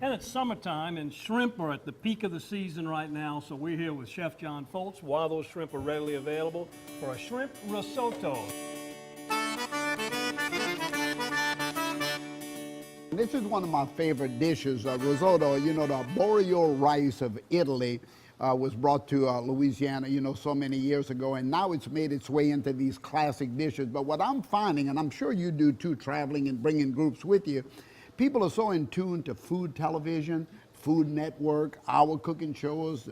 And it's summertime, and shrimp are at the peak of the season right now, so we're here with Chef John Folse while those shrimp are readily available for a shrimp risotto. This is one of my favorite dishes, risotto. You know, the arborio rice of Italy was brought to Louisiana, you know, so many years ago, and now it's made its way into these classic dishes. But what I'm finding, and I'm sure you do too, traveling and bringing groups with you, people are so in tune to food television, Food Network, our cooking shows.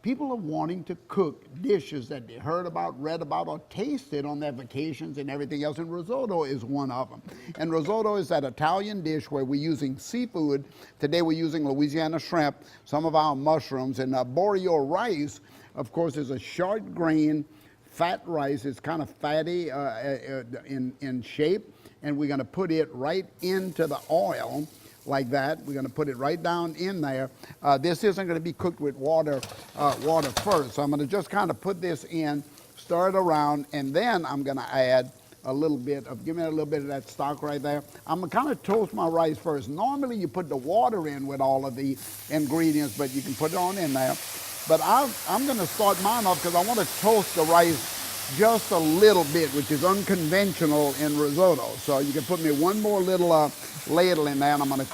People are wanting to cook dishes that they heard about, read about, or tasted on their vacations and everything else, and risotto is one of them. And risotto is that Italian dish where we're using seafood. Today we're using Louisiana shrimp, some of our mushrooms, and arborio rice, of course, is a short grain, fat rice. It's kind of fatty in shape, and we're gonna put it right into the oil like that. We're going to put it right down in there. This isn't going to be cooked with water first. So I'm going to just kind of put this in, stir it around, and then I'm going to add a little bit of, give me a little bit of that stock right there. I'm going to kind of toast my rice first. Normally you put the water in with all of the ingredients, but you can put it on in there. But I'm going to start mine off because I want to toast the rice just a little bit, which is unconventional in risotto. So you can put me one more little ladle in there, and I'm going to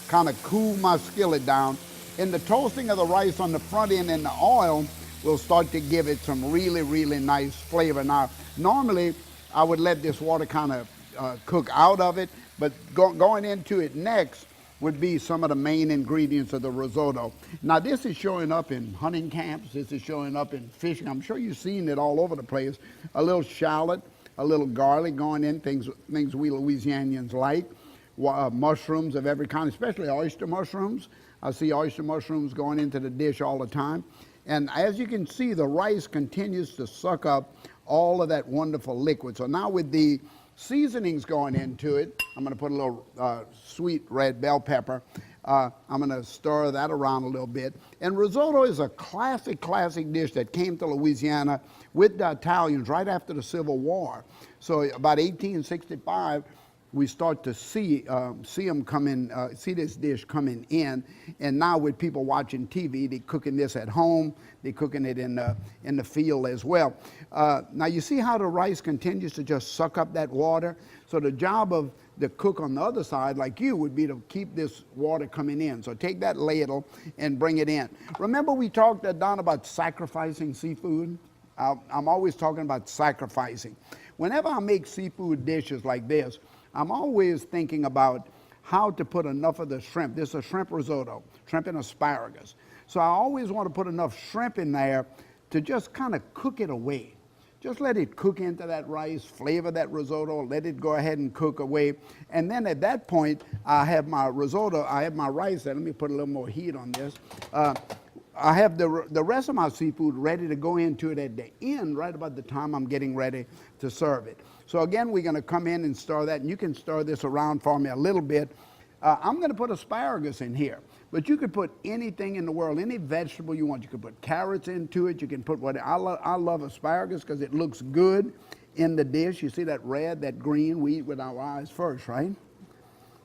kind of cool my skillet down. In the toasting of the rice on the front end in the oil will start to give it some really, really nice flavor. Now, normally I would let this water kind of cook out of it, but going into it next would be some of the main ingredients of the risotto. Now, this is showing up in hunting camps. This is showing up in fishing. I'm sure you've seen it all over the place. A little shallot, a little garlic going in, things we Louisianians like. Mushrooms of every kind, especially oyster mushrooms. I see oyster mushrooms going into the dish all the time. And as you can see, the rice continues to suck up all of that wonderful liquid. So now with the seasonings going into it, I'm going to put a little sweet red bell pepper. I'm going to stir that around a little bit. And risotto is a classic dish that came to Louisiana with the Italians right after the Civil War. So about 1865, we start to see them come in, see this dish coming in, and now with people watching TV, they're cooking this at home. They're cooking it in the field as well. Now you see how the rice continues to just suck up that water. So the job of the cook on the other side, like you, would be to keep this water coming in. So take that ladle and bring it in. Remember we talked, Don, about sacrificing seafood? I'm always talking about sacrificing. Whenever I make seafood dishes like this, I'm always thinking about how to put enough of the shrimp. This is a shrimp risotto, shrimp and asparagus. So I always want to put enough shrimp in there to just kind of cook it away. Just let it cook into that rice, flavor that risotto, let it go ahead and cook away. And then at that point, I have my risotto, I have my rice there. Let me put a little more heat on this. I have the rest of my seafood ready to go into it at the end, right about the time I'm getting ready to serve it. So again, we're going to come in and stir that, and you can stir this around for me a little bit. I'm going to put asparagus in here, but you could put anything in the world, any vegetable you want. You could put carrots into it. You can put what I love asparagus because it looks good in the dish. You see that red, that green, we eat with our eyes first, right?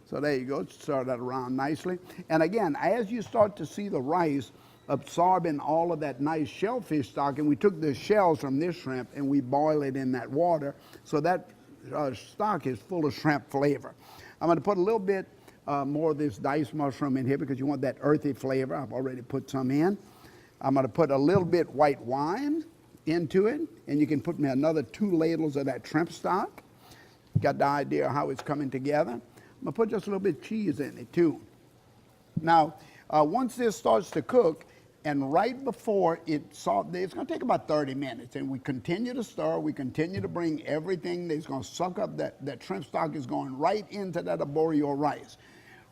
So there you go, stir that around nicely. And again, as you start to see the rice absorbing all of that nice shellfish stock, and we took the shells from this shrimp and we boil it in that water, so that stock is full of shrimp flavor. I'm going to put a little bit more of this diced mushroom in here because you want that earthy flavor. I've already put some in. I'm going to put a little bit white wine into it, and you can put me another 2 ladles of that shrimp stock. Got the idea of how it's coming together. I'm going to put just a little bit of cheese in it too. Now, once this starts to cook, and right before it's going to take about 30 minutes, and we continue to stir, we continue to bring everything that's going to suck up that shrimp stock is going right into that arborio rice.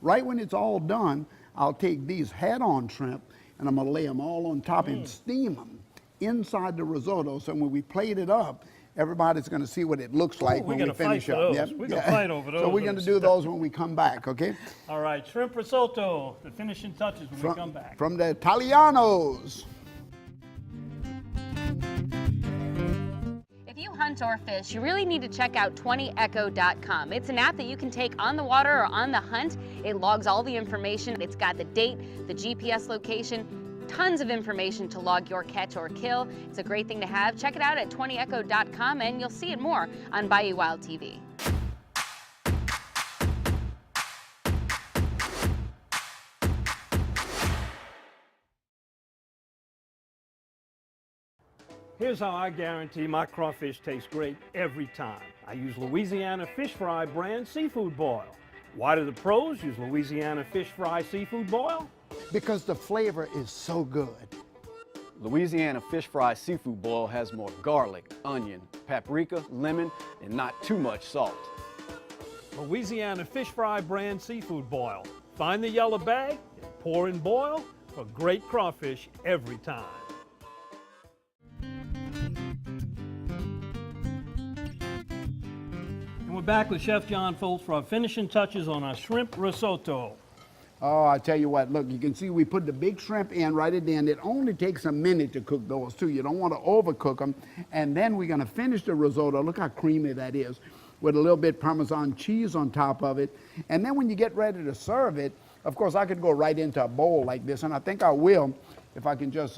Right when it's all done, I'll take these head-on shrimp, and I'm going to lay them all on top and steam them inside the risotto, so when we plate it up, everybody's going to see what it looks like when we finish up. Yep. We're going to fight over those. So we're going to do those when we come back, okay? All right, shrimp risotto, the finishing touches when we come back. From the Italianos. If you hunt hunt or fish, you really need to check out 20echo.com. It's an app that you can take on the water or on the hunt. It logs all the information. It's got the date, the GPS location, tons of information to log your catch or kill. It's a great thing to have. Check it out at 20echo.com and you'll see it more on Bayou Wild TV. Here's how I guarantee my crawfish tastes great every time. I use Louisiana Fish Fry brand seafood boil. Why do the pros use Louisiana Fish Fry seafood boil? Because the flavor is so good. Louisiana Fish Fry Seafood Boil has more garlic, onion, paprika, lemon, and not too much salt. Louisiana Fish Fry brand seafood boil. Find the yellow bag, pour and boil for great crawfish every time. And we're back with Chef John Folse for our finishing touches on our shrimp risotto. Oh, I tell you what, look, you can see we put the big shrimp in right at the end. It only takes a minute to cook those too. You don't want to overcook them. And then we're going to finish the risotto. Look how creamy that is, with a little bit Parmesan cheese on top of it. And then when you get ready to serve it, of course, I could go right into a bowl like this, and I think I will if I can just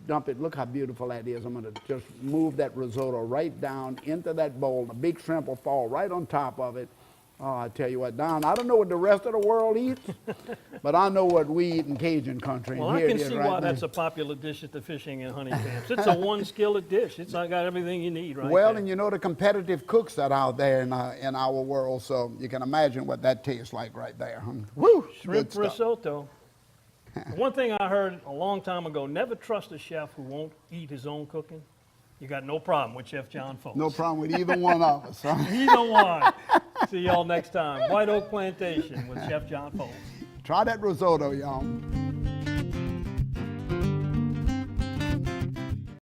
dump it. Look how beautiful that is. I'm going to just move that risotto right down into that bowl. The big shrimp will fall right on top of it. Oh, I tell you what, Don, I don't know what the rest of the world eats, but I know what we eat in Cajun country. Well, and I here can it is see right why there. that's a popular dish at the fishing and hunting camps. It's a one-skillet dish. It's got everything you need right Well, there. and you know the competitive cooks that are out there in our world, so you can imagine what that tastes like right there. Woo! Shrimp good stuff. risotto. One thing I heard a long time ago, never trust a chef who won't eat his own cooking. You got no problem with Chef John Folse. No problem with either one of us. Huh? Either one. See y'all next time. White Oak Plantation with Chef John Folse. Try that risotto, y'all.